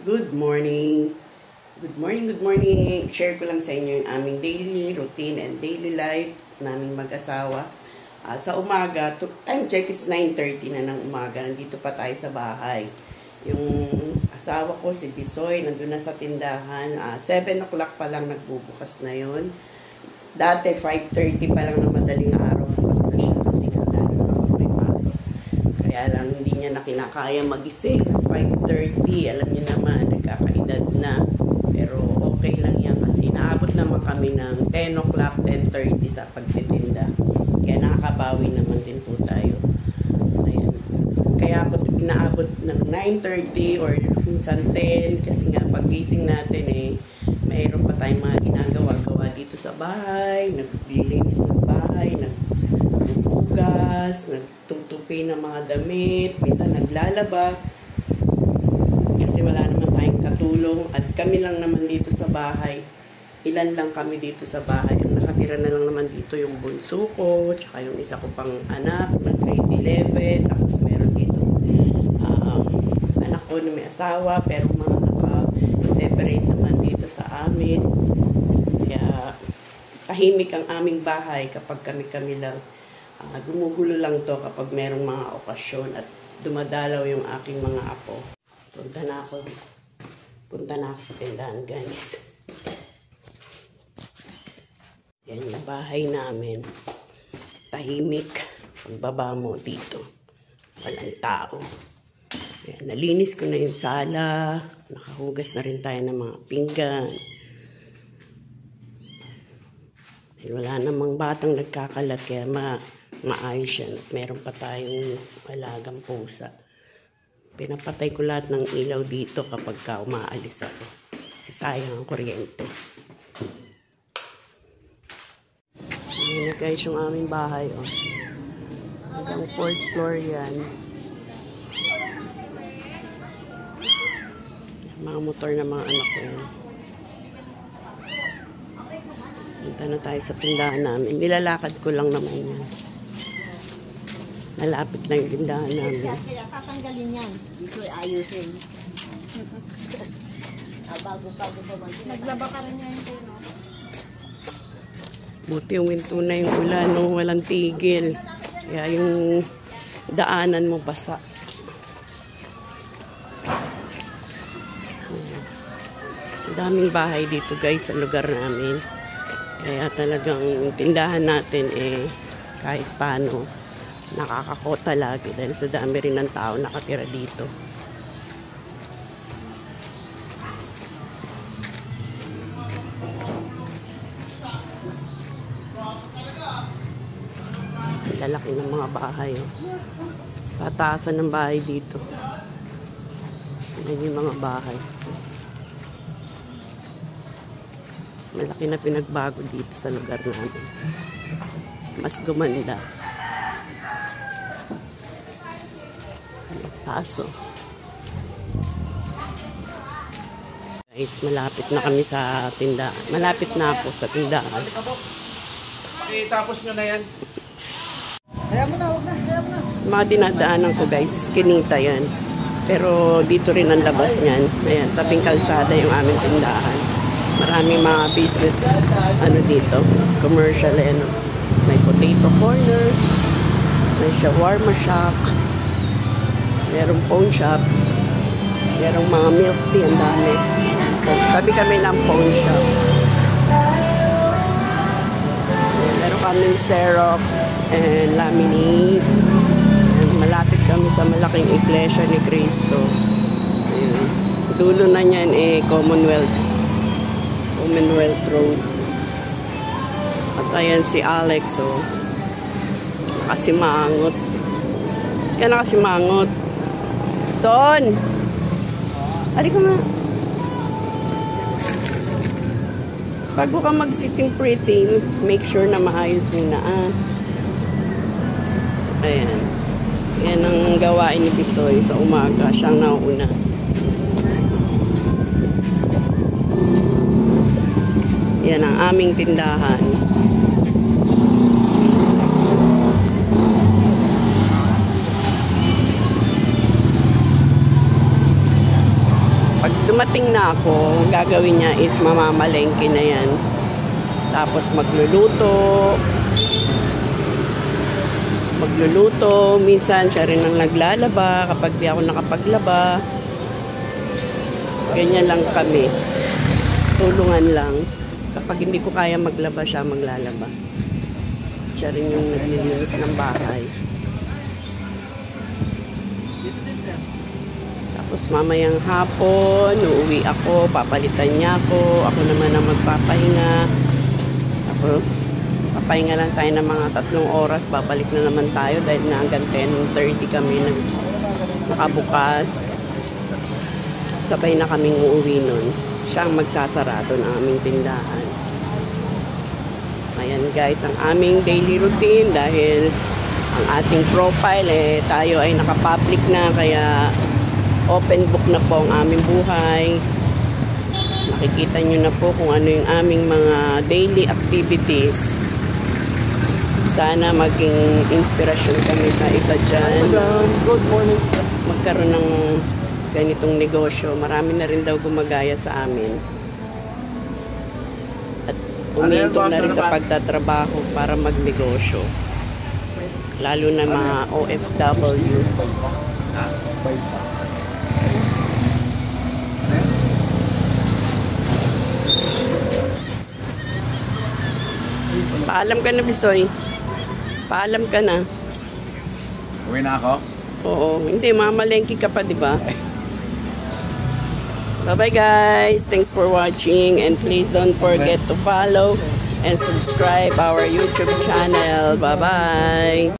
Good morning. Good morning, good morning. Share ko lang sa inyo yung aming daily routine and daily life naming mag-asawa. Sa umaga, time check is 9:30 na ng umaga. Nandito pa tayo sa bahay. Yung asawa ko, si Bisoy, nandun na sa tindahan. 7 o'clock pa lang nagbubukas na yun. Dati, 5:30 pa lang na madaling araw. Bukas na siya kasi nga lalo ako may pasok. Kaya lang, hindi niya na kinakaya magising. 5:30, alam niyo naman, nagkakaedad na. Pero okay lang yan kasi naabot naman kami ng 10 o'clock, 10:30 sa pagtitinda. Kaya nakakabawi naman din po tayo. Ayan. Kaya po inaabot ng 9:30 or minsan 10 kasi nga paggising natin mayroon pa tayong mga ginagawa-gawa dito sa bahay, naglilinis ng bahay, nagbubugas, nagtutupi ng mga damit, minsan naglalaba. Kasi wala naman tayong katulong at kami lang naman dito sa bahay. Ilan lang kami dito sa bahay. Ang nakatira na lang naman dito yung bunso ko, tsaka yung isa ko pang anak, grade 11, tapos meron dito anak ko na may asawa, pero mga naka-separate naman dito sa amin. Kaya tahimik ang aming bahay kapag kami lang. Gumugulo lang to kapag merong mga okasyon at dumadalaw yung aking mga apo. Punta na ako sa tindahan, guys. Yan yung bahay namin. Tahimik. Pagbaba mo dito, walang tao. Yan, nalinis ko na yung sala. Nakahugas na rin tayo ng mga pinggan. Wala namang batang nagkakalat kaya maayos yan. Meron pa tayong alagang pusa. Pinapatay ko lahat ng ilaw dito kapag umaalis ako. Kasi sayang ang kuryente. Ayan na guys yung aming bahay. Hanggang 4th floor yan. Mga motor na mga anak ko yan. Punta na tayo sa tindahan namin. Nilalakad ko lang naman yan. Malapit lang yung tindahan namin. Tatanggalin yan. Dito ayusin. Bago-bago pa man. Naglaba ka rin yan sa'yo, no? Buti yung winto na yung ulan, no? Walang tigil. Kaya yung daanan mo basa. Ayan. Daming bahay dito guys sa lugar namin. Kaya talagang tindahan natin kahit paano nakakakota lagi dahil sa dami rin ng tao nakatira dito. Lalaki ng mga bahay. Tataasan ng bahay dito. Yan yung mga bahay. Malaki na pinagbago dito sa lugar namin. Mas gumanda. Taso. Guys, malapit na kami sa tindahan. Malapit na ako sa tindahan. Tapos nyo na yan. Kaya mo na, huwag na, kaya mo na. Mga dinadaanan ko guys, Skinita yan. Pero dito rin ang labas niyan. Ayan, tabing kalsada yung aming tindahan. Maraming mga business dito. Commercial may potato corner. May shawarma shop. Merong pawn shop. Merong mga milk tea, ang dami. Tabi kami ng pawn shop. Meron kaming Xerox and laminate. And malapit kami sa malaking iglesia ni Cristo. Ayun. Dulo na niyan Commonwealth Road. At ayan si Alex, nakasimangot. Yan nakasimangot. Son! Ari ka nga. Bago ka mag-sitting pretty, make sure na maayos mo na. Ayan. Yan ang gawain ni Bisoy sa umaga. Siyang nauuna. Yan ang aming tindahan. dumating na ako, ang gagawin niya is mamamalengke na yan. Tapos magluluto. Minsan siya rin ang naglalaba kapag di ako nakapaglaba. Ganyan lang kami. Tulungan lang. Kapag hindi ko kaya maglaba, siya maglalaba. Siya rin yung naglilinis ng bahay. Tapos mamayang hapon, uuwi ako, papalitan niya ako. Ako naman ang magpapahinga. Tapos papahinga lang tayo ng mga 3 oras. Babalik na naman tayo dahil na hanggang 10:30 kami nakabukas. Sabay na kaming uuwi nun. Siya ang magsasarado ng aming tindahan. Ayan guys, ang aming daily routine dahil ang ating profile tayo ay naka-public na kaya open book na po ang aming buhay. Makikita nyo na po kung ano yung aming mga daily activities. Sana maging inspirasyon kami sa iba dyan. Good morning. Magkaroon ng ganitong negosyo. Marami na rin daw gumagaya sa amin. At umiintog na rin sa pagtatrabaho para magnegosyo. Lalo na mga OFW. Paalam ka na, Bisoy. Paalam ka na. Uwi na ako? Oo. Hindi, mamalengke ka pa, di ba? Bye-bye, guys. Thanks for watching. And please don't forget to follow and subscribe our YouTube channel. Bye-bye.